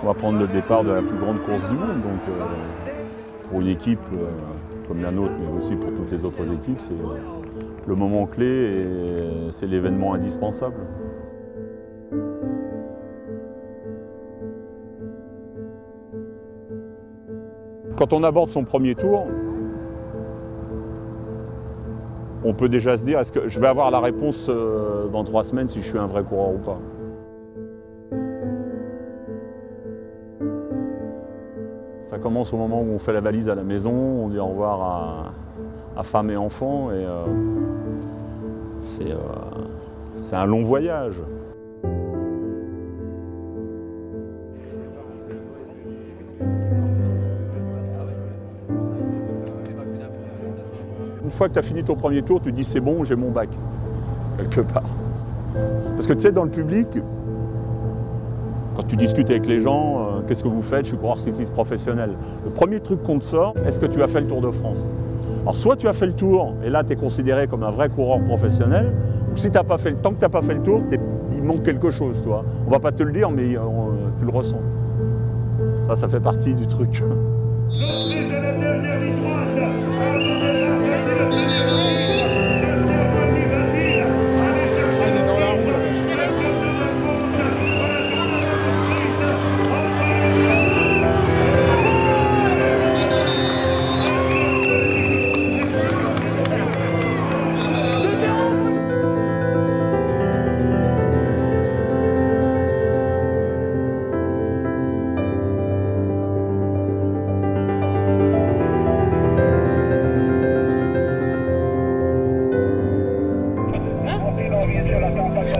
On va prendre le départ de la plus grande course du monde. Donc, pour une équipe comme la nôtre, mais aussi pour toutes les autres équipes, c'est le moment clé et c'est l'événement indispensable. Quand on aborde son premier tour, on peut déjà se dire, est-ce que je vais avoir la réponse dans 3 semaines si je suis un vrai coureur ou pas? Ça commence au moment où on fait la valise à la maison, on dit au revoir à femme et enfants, et c'est un long voyage. Une fois que tu as fini ton premier tour, tu te dis c'est bon, j'ai mon bac, quelque part. Parce que tu sais, dans le public, quand tu discutes avec les gens, qu'est-ce que vous faites? Je suis coureur cycliste professionnel. Le premier truc qu'on te sort, est-ce que tu as fait le Tour de France? Alors soit tu as fait le tour, et là tu es considéré comme un vrai coureur professionnel, ou si t'as pas fait, tant que tu n'as pas fait le tour, il manque quelque chose, toi. On va pas te le dire, mais tu le ressens. Ça fait partie du truc.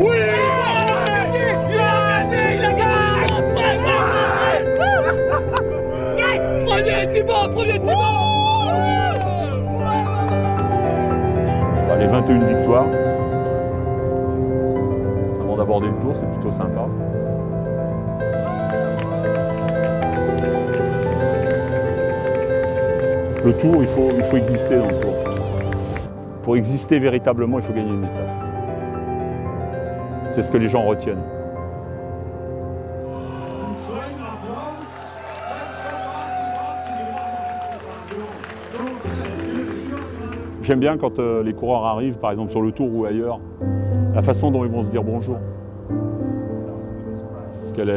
Oui! Premier Thibaut! Les 21 victoires, avant d'aborder le tour, c'est plutôt sympa. Le tour, il faut exister dans le tour. Pour exister véritablement, il faut gagner une étape. C'est ce que les gens retiennent. J'aime bien quand les coureurs arrivent, par exemple sur le Tour ou ailleurs, la façon dont ils vont se dire bonjour. Quel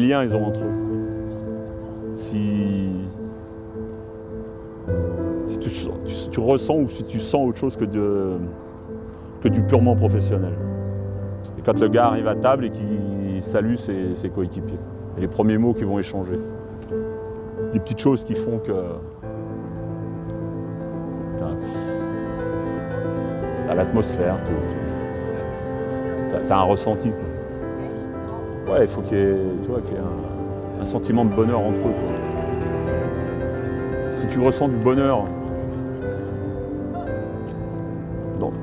lien ils ont entre eux. Si tu ressens ou si tu sens autre chose que du purement professionnel. Et quand le gars arrive à table et qu'il salue ses coéquipiers. Et les premiers mots qu'ils vont échanger. Des petites choses qui font que tu as l'atmosphère, tu as un ressenti. Quoi. Ouais, il faut qu'il y ait, un sentiment de bonheur entre eux. Quoi. Si tu ressens du bonheur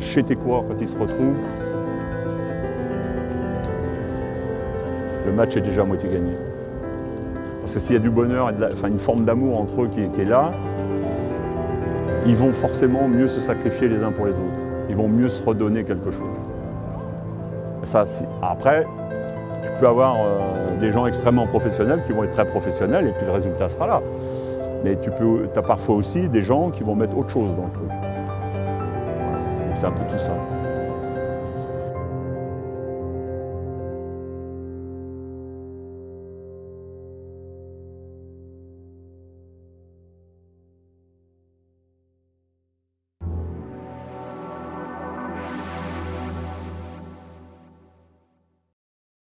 chez tes coureurs quand ils se retrouvent, le match est déjà à moitié gagné. Parce que s'il y a du bonheur, et une forme d'amour entre eux qui est là, ils vont forcément mieux se sacrifier les uns pour les autres. Ils vont mieux se redonner quelque chose. Après, tu peux avoir des gens extrêmement professionnels qui vont être très professionnels et puis le résultat sera là. Mais tu as parfois aussi des gens qui vont mettre autre chose dans le truc. Voilà. C'est un peu tout ça.